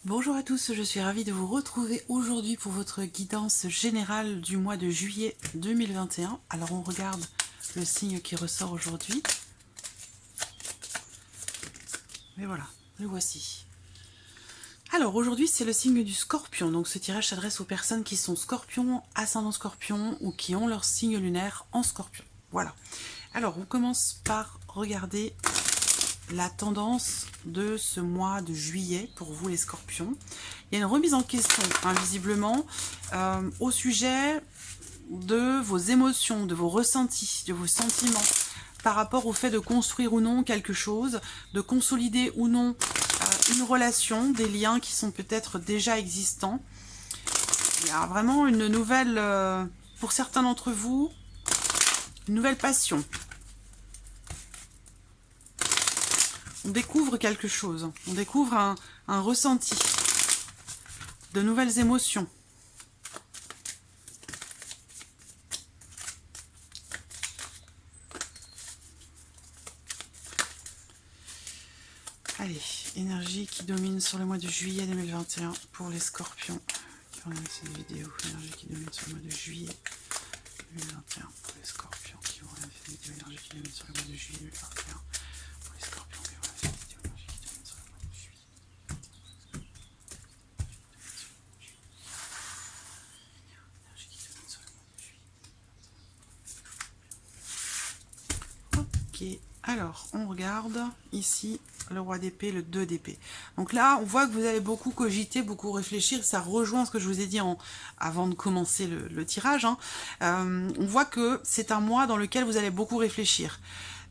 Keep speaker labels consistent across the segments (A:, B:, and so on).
A: Bonjour à tous, je suis ravie de vous retrouver aujourd'hui pour votre guidance générale du mois de juillet 2021. Alors on regarde le signe qui ressort aujourd'hui. Et voilà, le voici. Alors aujourd'hui c'est le signe du Scorpion, donc ce tirage s'adresse aux personnes qui sont Scorpion, ascendant Scorpion ou qui ont leur signe lunaire en Scorpion. Voilà. Alors on commence par regarder la tendance de ce mois de juillet pour vous les Scorpions. Il y a une remise en question, visiblement, au sujet de vos émotions, de vos ressentis, de vos sentiments, par rapport au fait de construire ou non quelque chose, de consolider ou non une relation, des liens qui sont peut-être déjà existants. Il y a vraiment une nouvelle, pour certains d'entre vous, une nouvelle passion. On découvre quelque chose, on découvre un ressenti, de nouvelles émotions. Allez, énergie qui domine sur le mois de juillet 2021 pour les Scorpions qui regardent cette vidéo. Énergie qui domine sur le mois de juillet 2021 pour les Scorpions qui regardent cette vidéo. Énergie qui domine sur le mois de juillet 2021 pour les Scorpions qui regardent cette vidéo. Énergie qui domine sur le mois de juillet. Énergie qui domine sur le mois de juillet. Ok, alors on regarde ici le roi d'épée, le 2 d'épée. Donc là, on voit que vous allez beaucoup cogiter, beaucoup réfléchir. Ça rejoint ce que je vous ai dit avant de commencer le tirage. On voit que c'est un mois dans lequel vous allez beaucoup réfléchir,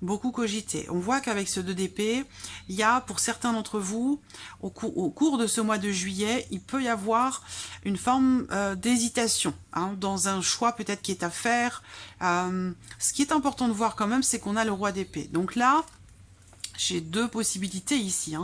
A: beaucoup cogiter. On voit qu'avec ce 2 d'épée, il y a pour certains d'entre vous, au cours de ce mois de juillet, il peut y avoir une forme d'hésitation dans un choix peut-être qui est à faire. Ce qui est important de voir quand même, c'est qu'on a le roi d'épée. Donc là, j'ai deux possibilités ici.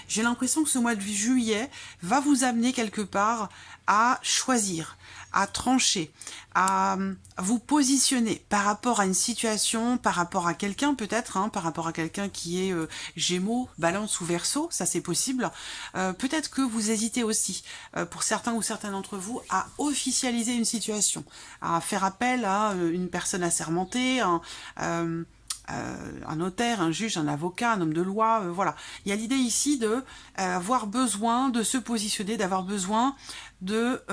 A: J'ai l'impression que ce mois de juillet va vous amener quelque part à choisir, à trancher, à vous positionner par rapport à une situation, par rapport à quelqu'un peut-être, par rapport à quelqu'un qui est Gémeaux, Balance ou Verseau, ça c'est possible. Peut-être que vous hésitez aussi, pour certains ou certaines d'entre vous, à officialiser une situation, à faire appel à une personne assermentée, un notaire, un juge, un avocat, un homme de loi, voilà. Il y a l'idée ici de avoir besoin de se positionner, d'avoir besoin de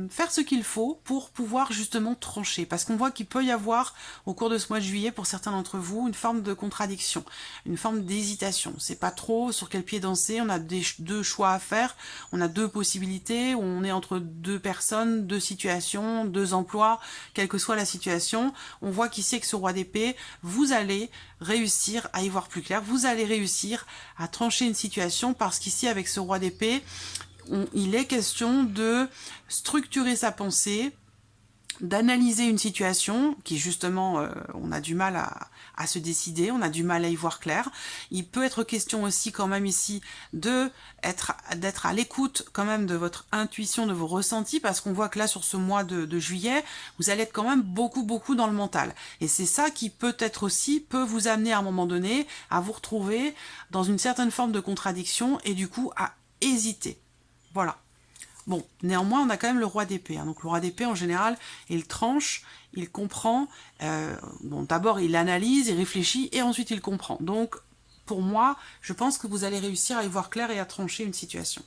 A: faire ce qu'il faut pour pouvoir justement trancher. Parce qu'on voit qu'il peut y avoir, au cours de ce mois de juillet, pour certains d'entre vous, une forme de contradiction, une forme d'hésitation. C'est pas trop sur quel pied danser, on a deux choix à faire, on a deux possibilités, on est entre deux personnes, deux situations, deux emplois, quelle que soit la situation. On voit qu'ici, avec ce roi d'épée, vous allez réussir à y voir plus clair, vous allez réussir à trancher une situation, parce qu'ici, avec ce roi d'épée, il est question de structurer sa pensée, d'analyser une situation qui justement, on a du mal à se décider, on a du mal à y voir clair. Il peut être question aussi quand même ici d'être à l'écoute quand même de votre intuition, de vos ressentis, parce qu'on voit que là sur ce mois de juillet, vous allez être quand même beaucoup dans le mental. Et c'est ça qui peut-être aussi peut vous amener à un moment donné à vous retrouver dans une certaine forme de contradiction et du coup à hésiter. Voilà. Bon, néanmoins, on a quand même le roi d'épée. Donc le roi d'épée, en général, il tranche, il comprend. Bon, d'abord, il analyse, il réfléchit, et ensuite, il comprend. Donc, pour moi, je pense que vous allez réussir à y voir clair et à trancher une situation.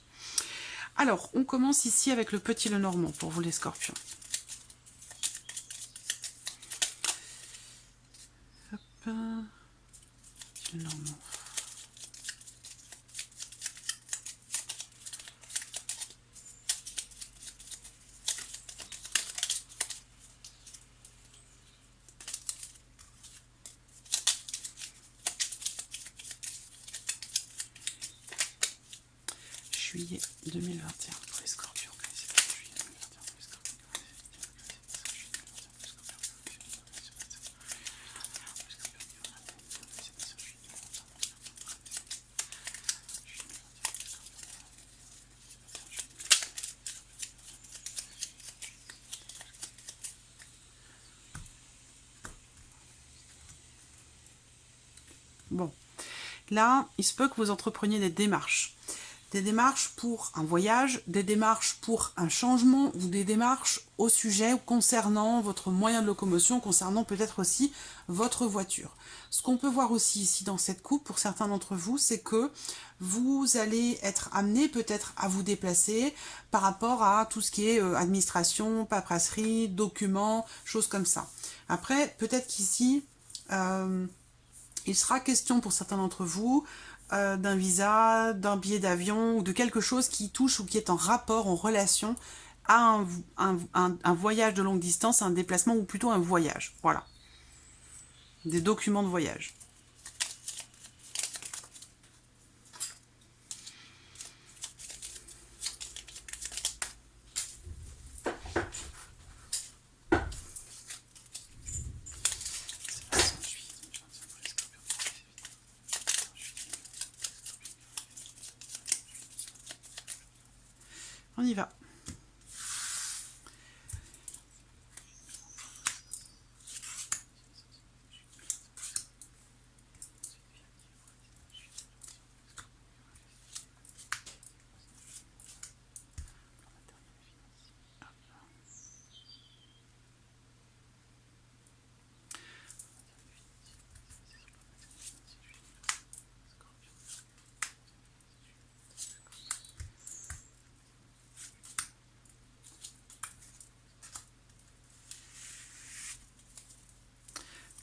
A: Alors, on commence ici avec le petit Lenormand, pour vous les Scorpions. Hop. Petit Lenormand. Juillet 2021 pour les Scorpions. Juillet 2021 pour les Scorpions. Bon, là, il se peut que vous entrepreniez des démarches. Des démarches pour un voyage, des démarches pour un changement ou des démarches au sujet concernant votre moyen de locomotion, concernant peut-être aussi votre voiture. Ce qu'on peut voir aussi ici dans cette coupe, pour certains d'entre vous, c'est que vous allez être amené peut-être à vous déplacer par rapport à tout ce qui est administration, paperasserie, documents, choses comme ça. Après, peut-être qu'ici, il sera question pour certains d'entre vous d'un visa, d'un billet d'avion ou de quelque chose qui touche ou qui est en rapport, en relation à un voyage de longue distance, un déplacement ou plutôt un voyage. Voilà. Des documents de voyage. On y va.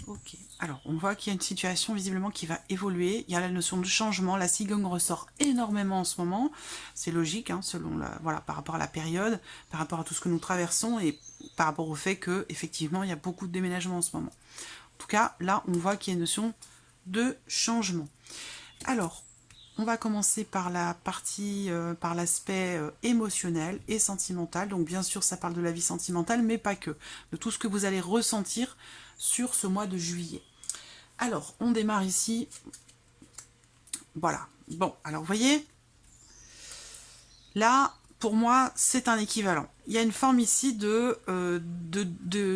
A: Ok, alors on voit qu'il y a une situation visiblement qui va évoluer, il y a la notion de changement, la cigogne ressort énormément en ce moment, c'est logique, hein, selon la, voilà, par rapport à la période, par rapport à tout ce que nous traversons et par rapport au fait que effectivement il y a beaucoup de déménagements en ce moment. En tout cas, là on voit qu'il y a une notion de changement. Alors, on va commencer par la partie, par l'aspect émotionnel et sentimental. Donc bien sûr, ça parle de la vie sentimentale, mais pas que. De tout ce que vous allez ressentir sur ce mois de juillet. Alors, on démarre ici. Voilà. Bon, alors vous voyez, là, pour moi, c'est un équivalent. Il y a une forme ici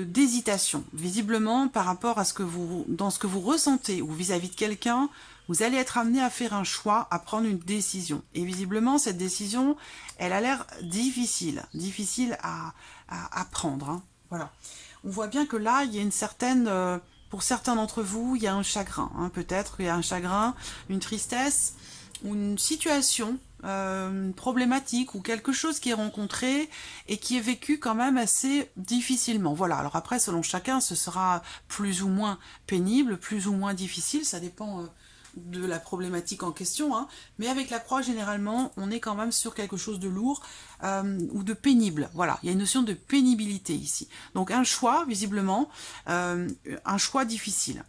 A: d'hésitation. Visiblement, par rapport à ce que vous, dans ce que vous ressentez ou vis-à-vis de quelqu'un, vous allez être amené à faire un choix, à prendre une décision. Et visiblement, cette décision, elle a l'air difficile à prendre. Hein. Voilà. On voit bien que là, il y a une certaine... pour certains d'entre vous, il y a un chagrin. Hein, peut-être il y a un chagrin, une tristesse ou une situation problématique ou quelque chose qui est rencontré et qui est vécu quand même assez difficilement. Voilà, alors après, selon chacun, ce sera plus ou moins pénible, plus ou moins difficile, ça dépend de la problématique en question, hein. Mais avec la croix, généralement, on est quand même sur quelque chose de lourd ou de pénible. Voilà, il y a une notion de pénibilité ici. Donc un choix, visiblement, un choix difficile.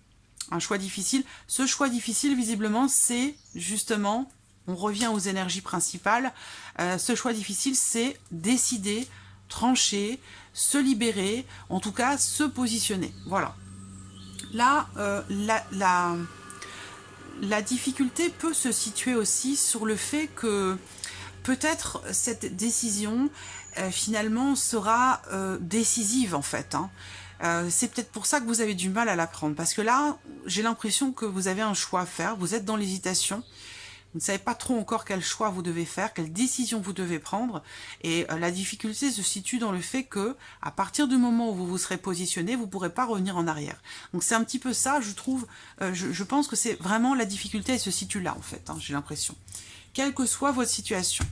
A: Un choix difficile. Ce choix difficile, visiblement, c'est justement, on revient aux énergies principales, ce choix difficile, c'est décider, trancher, se libérer, en tout cas, se positionner. Voilà. Là, la difficulté peut se situer aussi sur le fait que peut-être cette décision, finalement, sera décisive, en fait, hein. C'est peut-être pour ça que vous avez du mal à la prendre. Parce que là, j'ai l'impression que vous avez un choix à faire. Vous êtes dans l'hésitation. Vous ne savez pas trop encore quel choix vous devez faire, quelle décision vous devez prendre. Et la difficulté se situe dans le fait que, à partir du moment où vous vous serez positionné, vous ne pourrez pas revenir en arrière. Donc c'est un petit peu ça, je trouve, je pense que c'est vraiment la difficulté, elle se situe là, en fait, hein, j'ai l'impression. Quelle que soit votre situation.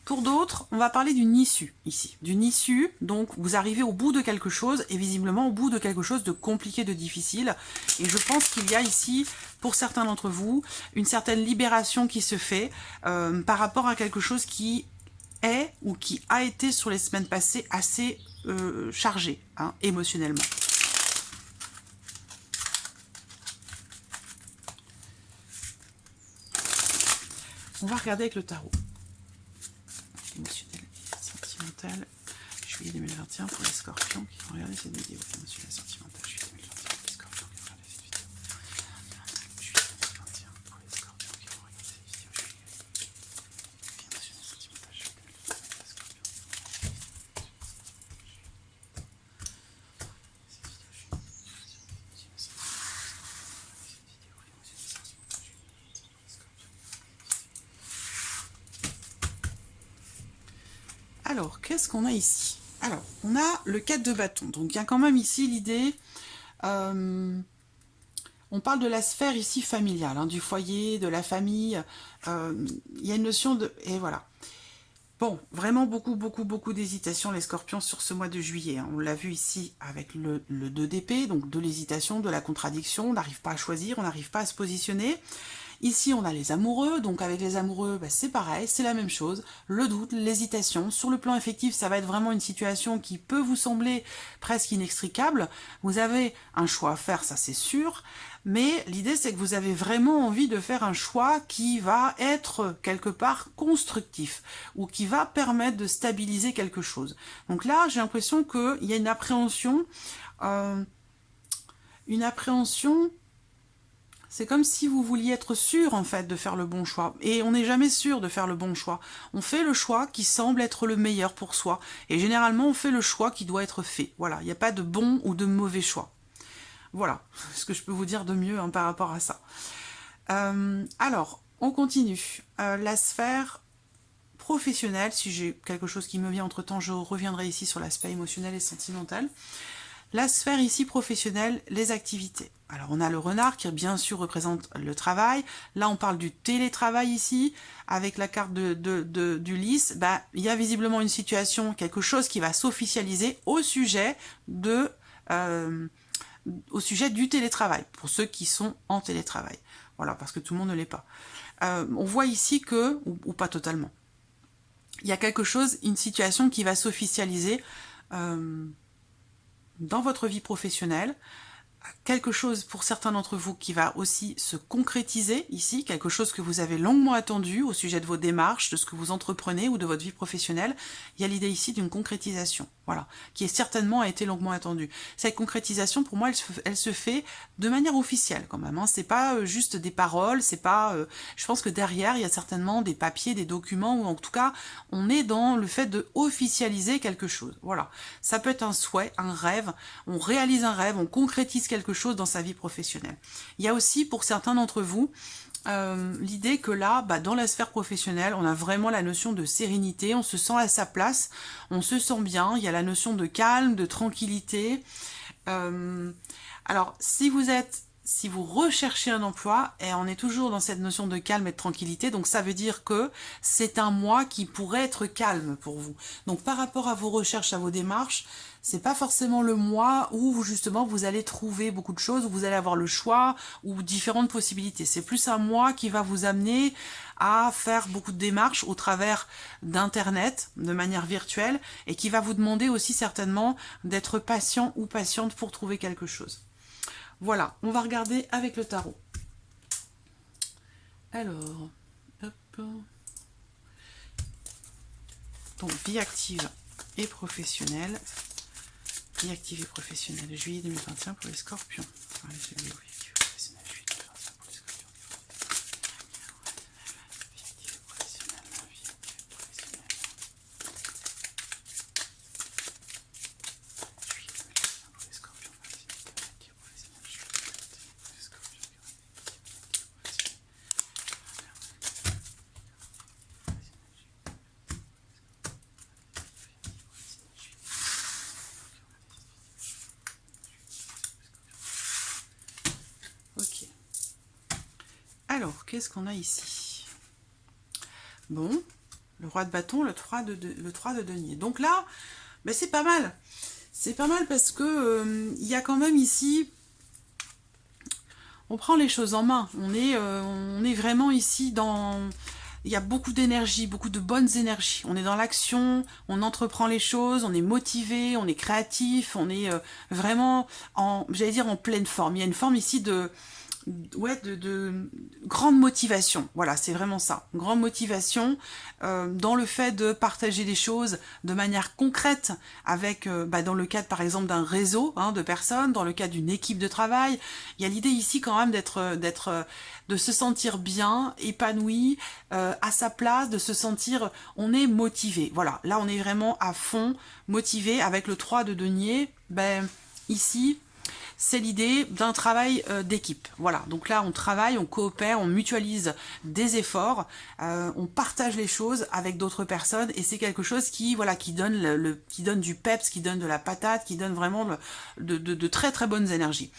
A: Pour d'autres, on va parler d'une issue ici. D'une issue, donc vous arrivez au bout de quelque chose et visiblement au bout de quelque chose de compliqué, de difficile. Et je pense qu'il y a ici, pour certains d'entre vous, une certaine libération qui se fait par rapport à quelque chose qui est ou qui a été sur les semaines passées assez chargé, hein, émotionnellement. On va regarder avec le tarot. Émotionnel et sentimental, juillet 2021 pour les scorpions qui vont regarder cette vidéo. Émotionnel et sentimental, juillet 2021 pour les scorpions qui vont regarder cette vidéo. Juillet 2021 pour les scorpions qui vont regarder cette vidéo. Émotionnel et sentimental, juillet 2021 pour les scorpions. Alors, qu'est-ce qu'on a ici? Alors, on a le 4 de bâton. Donc, il y a quand même ici l'idée... on parle de la sphère ici familiale, hein, du foyer, de la famille. Il y a une notion de... Et voilà. Bon, vraiment beaucoup d'hésitation, les scorpions, sur ce mois de juillet. Hein. On l'a vu ici avec le 2 d'épée, donc de l'hésitation, de la contradiction. On n'arrive pas à choisir, on n'arrive pas à se positionner. Ici, on a les amoureux, donc avec les amoureux, bah, c'est pareil, c'est la même chose. Le doute, l'hésitation. Sur le plan affectif, ça va être vraiment une situation qui peut vous sembler presque inextricable. Vous avez un choix à faire, ça c'est sûr. Mais l'idée, c'est que vous avez vraiment envie de faire un choix qui va être quelque part constructif ou qui va permettre de stabiliser quelque chose. Donc là, j'ai l'impression qu'il y a une appréhension. C'est comme si vous vouliez être sûr, en fait, de faire le bon choix. Et on n'est jamais sûr de faire le bon choix. On fait le choix qui semble être le meilleur pour soi. Et généralement, on fait le choix qui doit être fait. Voilà, il n'y a pas de bon ou de mauvais choix. Voilà ce que je peux vous dire de mieux hein, par rapport à ça. Alors, on continue. La sphère professionnelle, si j'ai quelque chose qui me vient entre-temps, je reviendrai ici sur l'aspect émotionnel et sentimental. La sphère ici professionnelle, les activités. Alors on a le renard qui bien sûr représente le travail. Là on parle du télétravail ici. Avec la carte du lys, bah, il y a visiblement une situation, quelque chose qui va s'officialiser au sujet du télétravail, pour ceux qui sont en télétravail. Voilà, parce que tout le monde ne l'est pas. On voit ici que, ou pas totalement, il y a quelque chose, une situation qui va s'officialiser dans votre vie professionnelle, quelque chose pour certains d'entre vous qui va aussi se concrétiser ici, quelque chose que vous avez longuement attendu au sujet de vos démarches, de ce que vous entreprenez ou de votre vie professionnelle. Il y a l'idée ici d'une concrétisation, voilà, qui est certainement a été longuement attendue. Cette concrétisation, pour moi, elle se fait de manière officielle quand même. Hein. C'est pas juste des paroles, c'est pas. Je pense que derrière, il y a certainement des papiers, des documents, ou en tout cas, on est dans le fait de officialiser quelque chose. Voilà, ça peut être un souhait, un rêve. On réalise un rêve, on concrétise quelque chose dans sa vie professionnelle. Il y a aussi pour certains d'entre vous l'idée que là, bah, dans la sphère professionnelle, on a vraiment la notion de sérénité, on se sent à sa place, on se sent bien, il y a la notion de calme, de tranquillité. Alors, si vous recherchez un emploi, et on est toujours dans cette notion de calme et de tranquillité, donc ça veut dire que c'est un mois qui pourrait être calme pour vous. Donc par rapport à vos recherches, à vos démarches, c'est pas forcément le mois où justement vous allez trouver beaucoup de choses, où vous allez avoir le choix ou différentes possibilités. C'est plus un mois qui va vous amener à faire beaucoup de démarches au travers d'internet, de manière virtuelle, et qui va vous demander aussi certainement d'être patient ou patiente pour trouver quelque chose. Voilà, on va regarder avec le tarot. Alors, hop. Donc, vie active et professionnelle. Vie active et professionnelle, juillet 2021 pour les scorpions. Enfin, vie active et professionnelle, juillet 2021 pour les scorpions. Vie active et professionnelle, vie active et professionnelle. Juillet 2021 pour les scorpions. Vie active et professionnelle, juillet 2021 pour les scorpions. Ok. Alors, qu'est-ce qu'on a ici? Bon, le roi de bâton, le 3 de denier. Donc là, ben c'est pas mal. C'est pas mal parce que il y a quand même ici... On prend les choses en main. On est vraiment ici dans... Il y a beaucoup d'énergie, beaucoup de bonnes énergies. On est dans l'action, on entreprend les choses, on est motivé, on est créatif, on est vraiment j'allais dire en pleine forme. Il y a une forme ici de grande motivation. Voilà, c'est vraiment ça. Grande motivation dans le fait de partager des choses de manière concrète avec, dans le cadre par exemple d'un réseau de personnes, dans le cadre d'une équipe de travail. Il y a l'idée ici quand même de se sentir bien, épanoui, à sa place, de se sentir, on est motivé. Voilà, là on est vraiment à fond motivé avec le 3 de denier. Ici, c'est l'idée d'un travail d'équipe. Voilà, donc là on travaille, on coopère, on mutualise des efforts, on partage les choses avec d'autres personnes et c'est quelque chose qui, voilà, qui donne, qui donne du peps, qui donne de la patate, qui donne vraiment de très très bonnes énergies.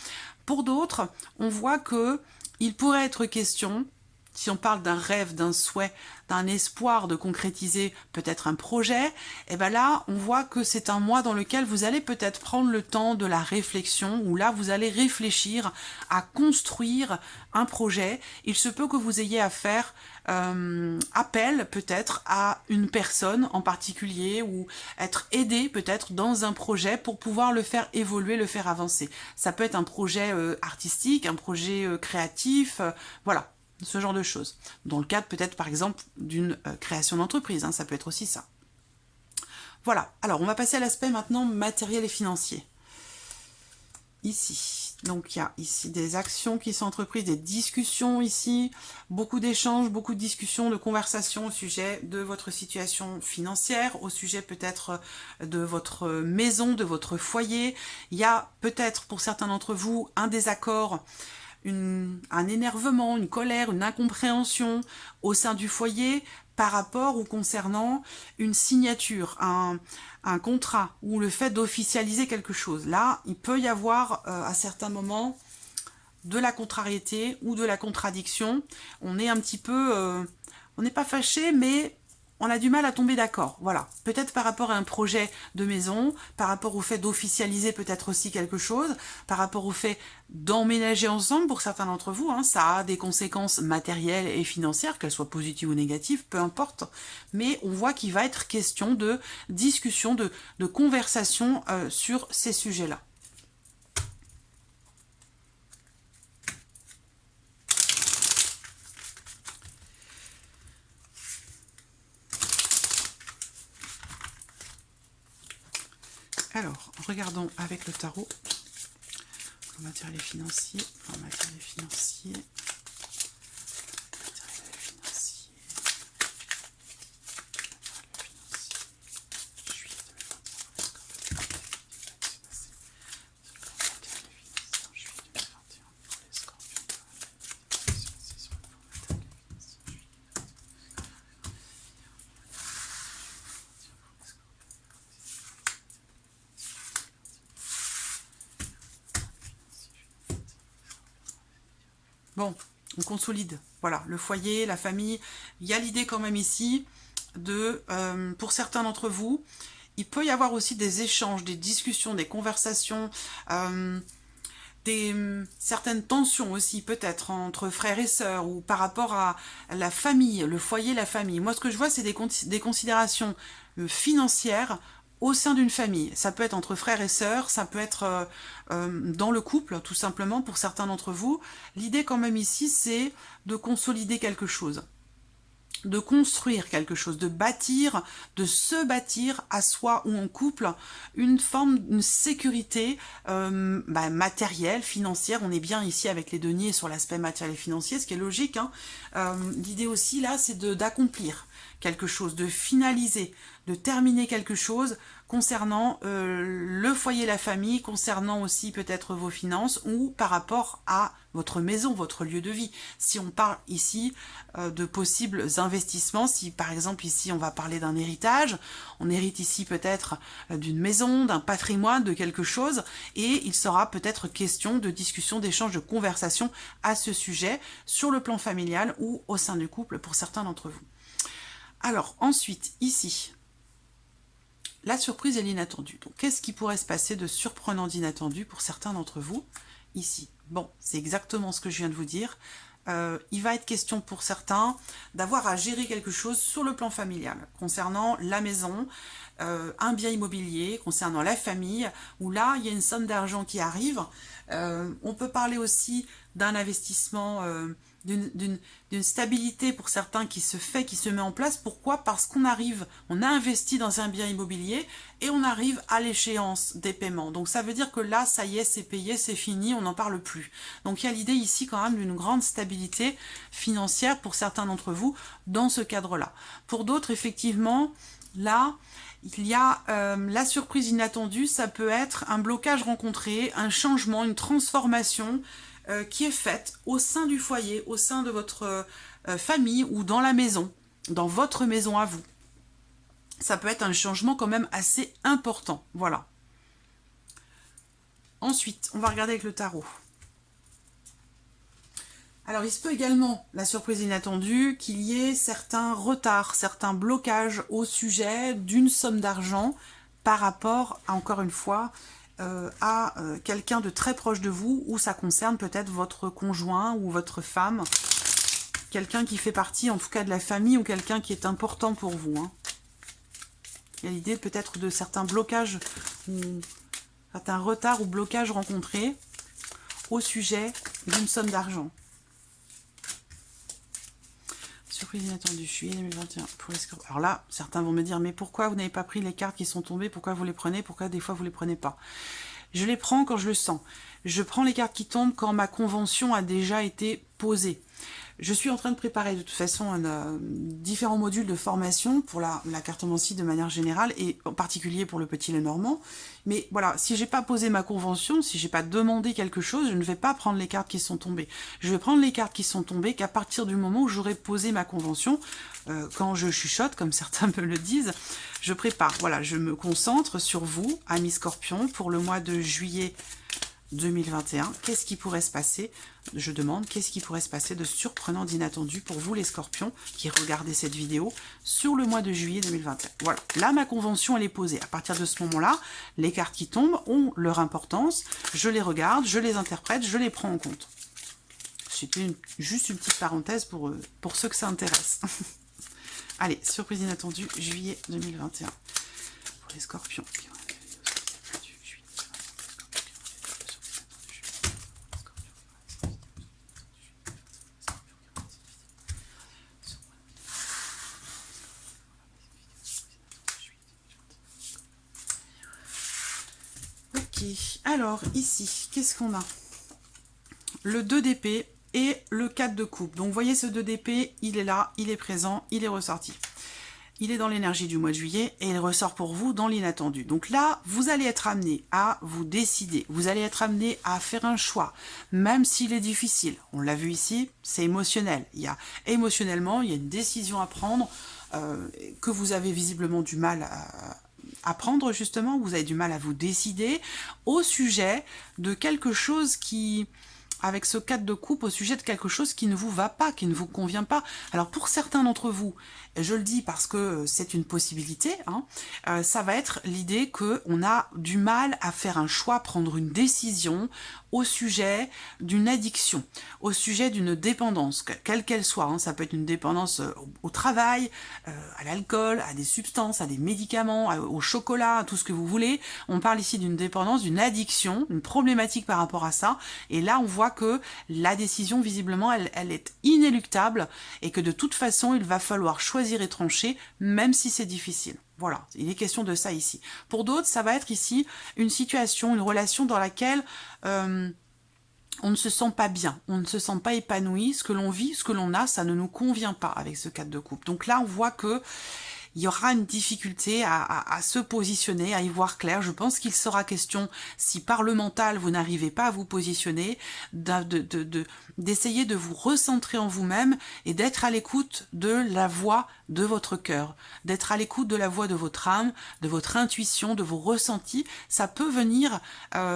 A: Pour d'autres, on voit que il pourrait être question, si on parle d'un rêve, d'un souhait, d'un espoir de concrétiser peut-être un projet, et bien là, on voit que c'est un mois dans lequel vous allez peut-être prendre le temps de la réflexion, où là, vous allez réfléchir à construire un projet. Il se peut que vous ayez à faire appel peut-être à une personne en particulier, ou être aidé peut-être dans un projet pour pouvoir le faire évoluer, le faire avancer. Ça peut être un projet artistique, un projet créatif, voilà. Ce genre de choses. Dans le cadre peut-être par exemple d'une création d'entreprise, hein, ça peut être aussi ça. Voilà, alors on va passer à l'aspect maintenant matériel et financier. Ici, donc il y a ici des actions qui sont entreprises, des discussions ici, beaucoup d'échanges, beaucoup de discussions, de conversations au sujet de votre situation financière, au sujet peut-être de votre maison, de votre foyer. Il y a peut-être pour certains d'entre vous un désaccord, un énervement, une colère, une incompréhension au sein du foyer par rapport ou concernant une signature, un contrat ou le fait d'officialiser quelque chose. Là, il peut y avoir à certains moments de la contrariété ou de la contradiction. On est un petit peu... on n'est pas fâché, mais on a du mal à tomber d'accord, voilà. Peut-être par rapport à un projet de maison, par rapport au fait d'officialiser peut-être aussi quelque chose, par rapport au fait d'emménager ensemble pour certains d'entre vous, hein, ça a des conséquences matérielles et financières, qu'elles soient positives ou négatives, peu importe. Mais on voit qu'il va être question de discussion, de conversation sur ces sujets-là. Alors, regardons avec le tarot, en matériel financier, en matériel financier, matériel financier, juillet 2021, pour les scorpions, bon, on consolide, voilà, le foyer, la famille. Il y a l'idée quand même ici de, pour certains d'entre vous, il peut y avoir aussi des échanges, des discussions, des conversations, certaines tensions aussi peut-être entre frères et sœurs ou par rapport à la famille, le foyer, la famille. Moi, ce que je vois, c'est des considérations financières au sein d'une famille. Ça peut être entre frères et sœurs, ça peut être dans le couple, tout simplement, pour certains d'entre vous. L'idée quand même ici, c'est de consolider quelque chose, de construire quelque chose, de bâtir, de se bâtir à soi ou en couple une forme, une sécurité matérielle, financière. On est bien ici avec les deniers sur l'aspect matériel et financier, ce qui est logique, hein. L'idée aussi là, c'est d'accomplir quelque chose, de finaliser, de terminer quelque chose concernant le foyer, la famille, concernant aussi peut-être vos finances ou par rapport à votre maison, votre lieu de vie. Si on parle ici de possibles investissements, si par exemple ici on va parler d'un héritage, on hérite ici peut-être d'une maison, d'un patrimoine, de quelque chose, et il sera peut-être question de discussion, d'échange, de conversation à ce sujet sur le plan familial ou au sein du couple pour certains d'entre vous. Alors ensuite, ici, la surprise et l'inattendu. Donc qu'est-ce qui pourrait se passer de surprenant, d'inattendu pour certains d'entre vous ici? Bon, c'est exactement ce que je viens de vous dire. Il va être question pour certains d'avoir à gérer quelque chose sur le plan familial, concernant la maison, un bien immobilier, concernant la famille, où là, il y a une somme d'argent qui arrive. On peut parler aussi d'un investissement d'une stabilité pour certains qui se fait, qui se met en place. Pourquoi? Parce qu'on arrive, on a investi dans un bien immobilier et on arrive à l'échéance des paiements. Donc ça veut dire que là, ça y est, c'est payé, c'est fini, on n'en parle plus. Donc il y a l'idée ici quand même d'une grande stabilité financière pour certains d'entre vous dans ce cadre-là. Pour d'autres, effectivement, là, il y a la surprise inattendue, ça peut être un blocage rencontré, un changement, une transformation qui est faite au sein du foyer, au sein de votre famille ou dans la maison, dans votre maison à vous. Ça peut être un changement quand même assez important, voilà. Ensuite, on va regarder avec le tarot. Alors, il se peut également, la surprise inattendue, qu'il y ait certains retards, certains blocages au sujet d'une somme d'argent par rapport, encore une fois, à quelqu'un de très proche de vous, ou ça concerne peut-être votre conjoint ou votre femme, quelqu'un qui fait partie en tout cas de la famille ou quelqu'un qui est important pour vous. Hein. Il y a l'idée peut-être de certains blocages, ou certains retards ou blocages rencontrés au sujet d'une somme d'argent. Surprise inattendue, juillet 2021 pour les scorpions. Alors là, certains vont me dire, mais pourquoi vous n'avez pas pris les cartes qui sont tombées? Pourquoi vous les prenez? Pourquoi des fois vous les prenez pas? Je les prends quand je le sens. Je prends les cartes qui tombent quand ma convention a déjà été posée. Je suis en train de préparer de toute façon différents modules de formation pour la cartomancie de manière générale et en particulier pour le petit Lenormand. Mais voilà, si j'ai pas posé ma convention, si j'ai pas demandé quelque chose, je ne vais pas prendre les cartes qui sont tombées. Je vais prendre les cartes qui sont tombées qu'à partir du moment où j'aurai posé ma convention. Quand je chuchote, comme certains me le disent, je prépare. Voilà, je me concentre sur vous, amis Scorpions, pour le mois de juillet 2021. Qu'est-ce qui pourrait se passer? Je demande, qu'est-ce qui pourrait se passer de surprenant, d'inattendu pour vous les Scorpions qui regardez cette vidéo sur le mois de juillet 2021. Voilà, là ma convention elle est posée. À partir de ce moment-là, les cartes qui tombent ont leur importance. Je les regarde, je les interprète, je les prends en compte. C'était juste une petite parenthèse pour ceux que ça intéresse. Allez, surprise inattendue, juillet 2021 pour les Scorpions. Ok, alors ici, qu'est-ce qu'on a? Le 2 d'épée et le 4 de coupe. Donc vous voyez ce 2 d'épée, il est là, il est présent, il est ressorti. Il est dans l'énergie du mois de juillet et il ressort pour vous dans l'inattendu. Donc là, vous allez être amené à vous décider. Vous allez être amené à faire un choix, même s'il est difficile. On l'a vu ici, c'est émotionnel. Émotionnellement, il y a une décision à prendre que vous avez visiblement du mal à prendre justement. Vous avez du mal à vous décider au sujet de quelque chose qui... avec ce 4 de coupe au sujet de quelque chose qui ne vous va pas, qui ne vous convient pas. Alors pour certains d'entre vous, je le dis parce que c'est une possibilité, hein, ça va être l'idée qu'on a du mal à faire un choix, prendre une décision au sujet d'une addiction, au sujet d'une dépendance, quelle qu'elle soit. Hein. Ça peut être une dépendance au travail, à l'alcool, à des substances, à des médicaments, au chocolat, à tout ce que vous voulez. On parle ici d'une dépendance, d'une addiction, une problématique par rapport à ça. Et là, on voit que la décision, visiblement, elle est inéluctable et que de toute façon, il va falloir choisir et trancher, même si c'est difficile. Voilà, il est question de ça ici. Pour d'autres, ça va être ici une situation, une relation dans laquelle on ne se sent pas bien, on ne se sent pas épanoui, ce que l'on vit, ce que l'on a, ça ne nous convient pas avec ce 4 de coupe. Donc là, on voit que il y aura une difficulté à se positionner, à y voir clair. Je pense qu'il sera question, si par le mental vous n'arrivez pas à vous positionner, d'essayer de vous recentrer en vous-même et d'être à l'écoute de la voix de votre cœur, d'être à l'écoute de la voix de votre âme, de votre intuition, de vos ressentis. Ça peut venir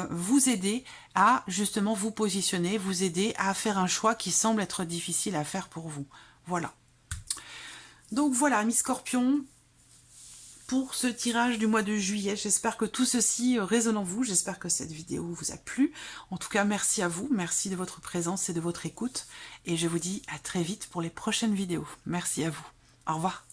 A: vous aider à justement vous positionner, vous aider à faire un choix qui semble être difficile à faire pour vous. Voilà. Donc voilà, amis Scorpions, pour ce tirage du mois de juillet. J'espère que tout ceci résonne en vous. J'espère que cette vidéo vous a plu. En tout cas, merci à vous. Merci de votre présence et de votre écoute. Et je vous dis à très vite pour les prochaines vidéos. Merci à vous. Au revoir.